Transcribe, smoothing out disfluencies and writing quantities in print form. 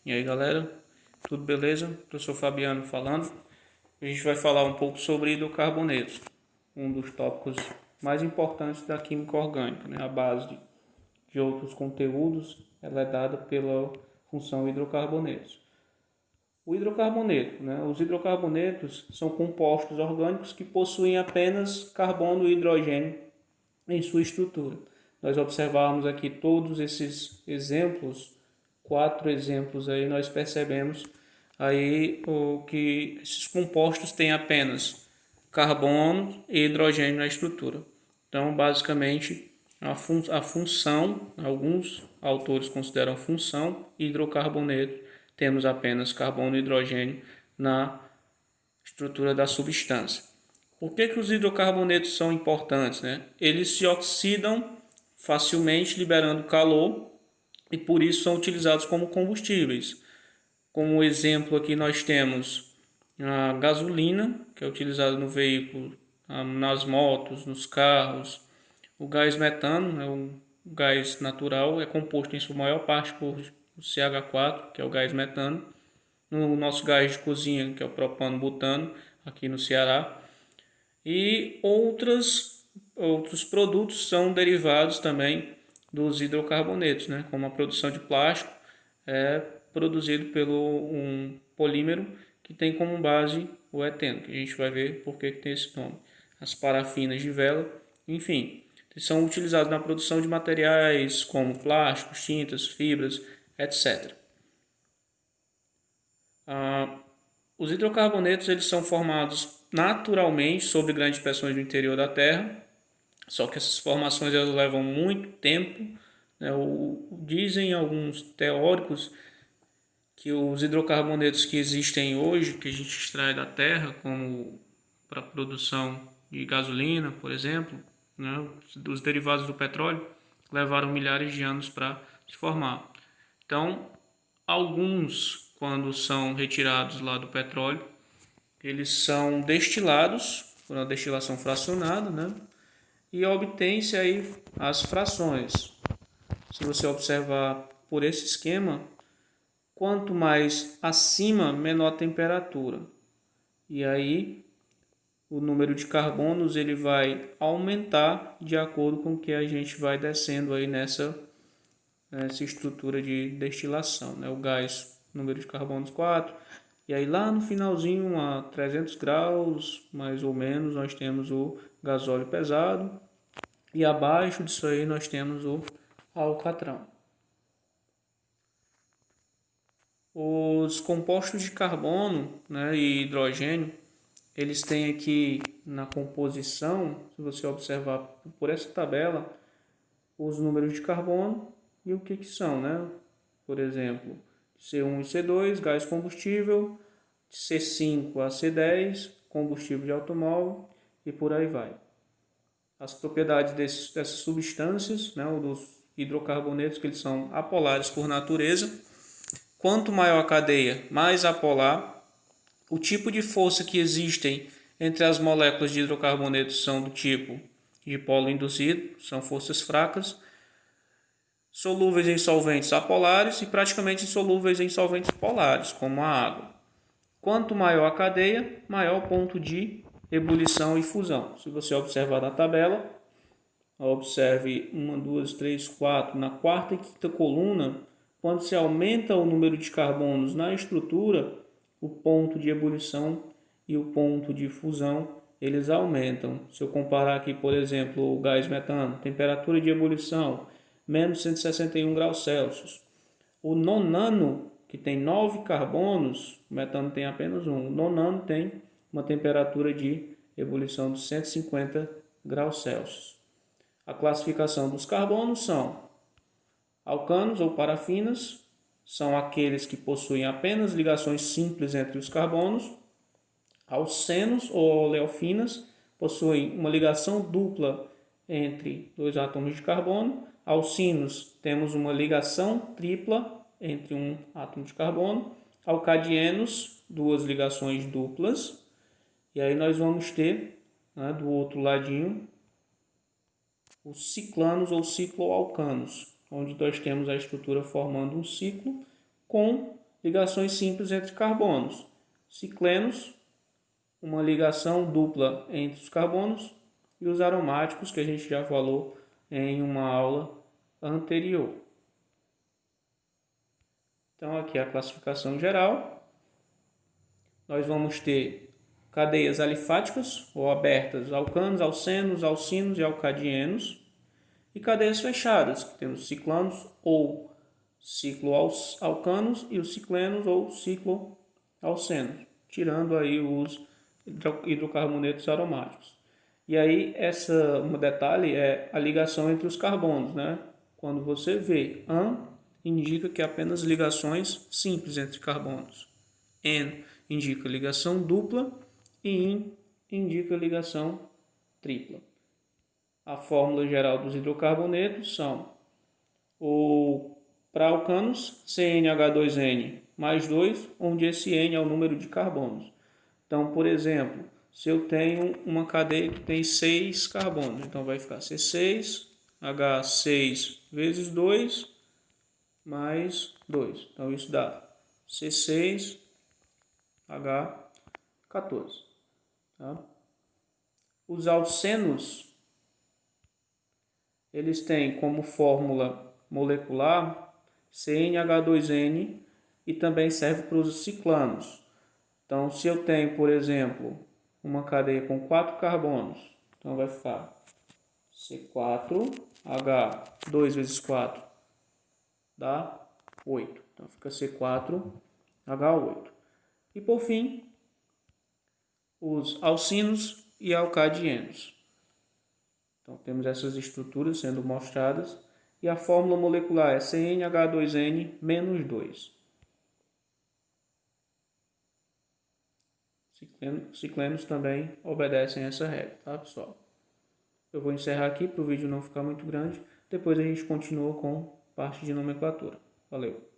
E aí galera, tudo beleza? Professor Fabiano falando. A gente vai falar um pouco sobre hidrocarbonetos, um dos tópicos mais importantes da química orgânica, né? A base de outros conteúdos, ela é dada pela função hidrocarbonetos. O hidrocarboneto, né? Os hidrocarbonetos são compostos orgânicos que possuem apenas carbono e hidrogênio em sua estrutura. Nós observarmos aqui todos esses exemplos, 4 exemplos aí, nós percebemos aí o que esses compostos têm apenas carbono e hidrogênio na estrutura. Então, basicamente, a função, alguns autores consideram função hidrocarboneto, temos apenas carbono e hidrogênio na estrutura da substância. Por que os hidrocarbonetos são importantes, né? Eles se oxidam facilmente, liberando calor, e por isso são utilizados como combustíveis. Como exemplo aqui nós temos a gasolina, que é utilizada no veículo, nas motos, nos carros. O gás metano, é um gás natural, é composto em sua maior parte por CH4, que é o gás metano. No nosso gás de cozinha, que é o propano-butano, aqui no Ceará. E outros produtos são derivados também dos hidrocarbonetos, né? Como a produção de plástico é produzido pelo um polímero que tem como base o eteno, que a gente vai ver por que tem esse nome. As parafinas de vela, enfim, são utilizados na produção de materiais como plásticos, tintas, fibras, etc. Os hidrocarbonetos eles são formados naturalmente sob grandes pressões do interior da Terra, só que essas formações elas levam muito tempo, né? Dizem alguns teóricos que os hidrocarbonetos que existem hoje, que a gente extrai da Terra, como para a produção de gasolina, por exemplo, né? Dos derivados do petróleo, levaram milhares de anos para se formar. Então, alguns, quando são retirados lá do petróleo, eles são destilados por uma destilação fracionada, né? E obtém-se aí as frações. Se você observar por esse esquema, quanto mais acima, menor a temperatura. E aí o número de carbonos ele vai aumentar de acordo com que a gente vai descendo aí nessa estrutura de destilação, né? O gás, número de carbonos 4, e aí lá no finalzinho, a 300 graus, mais ou menos, nós temos o gasóleo pesado, e abaixo disso aí nós temos o alcatrão. Os compostos de carbono, né, e hidrogênio, eles têm aqui na composição, se você observar por essa tabela, os números de carbono e o que são, né? Por exemplo, C1 e C2, gás combustível, C5 a C10, combustível de automóvel e por aí vai. As propriedades dessas substâncias, né, ou dos hidrocarbonetos, que eles são apolares por natureza. Quanto maior a cadeia, mais apolar. O tipo de força que existem entre as moléculas de hidrocarbonetos são do tipo dipolo induzido, são forças fracas, solúveis em solventes apolares e praticamente insolúveis em solventes polares, como a água. Quanto maior a cadeia, maior o ponto de ebulição e fusão. Se você observar na tabela, observe 1, 2, 3, 4, na quarta e quinta coluna, quando se aumenta o número de carbonos na estrutura, o ponto de ebulição e o ponto de fusão eles aumentam. Se eu comparar aqui, por exemplo, o gás metano, temperatura de ebulição, menos 161 graus Celsius. O nonano, que tem 9 carbonos, o metano tem apenas um. O nonano tem uma temperatura de ebulição de 150 graus Celsius. A classificação dos carbonos são alcanos ou parafinas, são aqueles que possuem apenas ligações simples entre os carbonos. Alcenos ou oleofinas possuem uma ligação dupla entre dois átomos de carbono. Alcinos temos uma ligação tripla entre um átomo de carbono. Alcadienos, duas ligações duplas. E aí nós vamos ter, né, do outro ladinho, os ciclanos ou cicloalcanos, onde nós temos a estrutura formando um ciclo com ligações simples entre carbonos. Ciclenos, uma ligação dupla entre os carbonos, e os aromáticos, que a gente já falou em uma aula anterior. Então, aqui é a classificação geral. Nós vamos ter cadeias alifáticas ou abertas, alcanos, alcenos, alcinos e alcadienos. E cadeias fechadas, que temos ciclanos ou cicloalcanos e os ciclenos ou cicloalcenos, tirando aí os hidrocarbonetos aromáticos. E aí, um detalhe é a ligação entre os carbonos, né? Quando você vê an, indica que é apenas ligações simples entre carbonos. En indica ligação dupla e in indica ligação tripla. A fórmula geral dos hidrocarbonetos são para alcanos, CnH2n mais 2, onde esse N é o número de carbonos. Então, por exemplo, se eu tenho uma cadeia que tem 6 carbonos, então vai ficar C6H6 vezes 2 mais 2. Então, isso dá C6H14. Tá? Os alcenos, eles têm como fórmula molecular CnH2n e também serve para os ciclanos. Então, se eu tenho, por exemplo, uma cadeia com 4 carbonos, então vai ficar C4H2 vezes 4 dá 8. Então, fica C4H8. E, por fim, os alcinos e alcadienos. Então, temos essas estruturas sendo mostradas e a fórmula molecular é CnH2n-2. Ciclenos também obedecem essa regra, tá, pessoal? Eu vou encerrar aqui para o vídeo não ficar muito grande. Depois a gente continua com parte de nomenclatura. Valeu!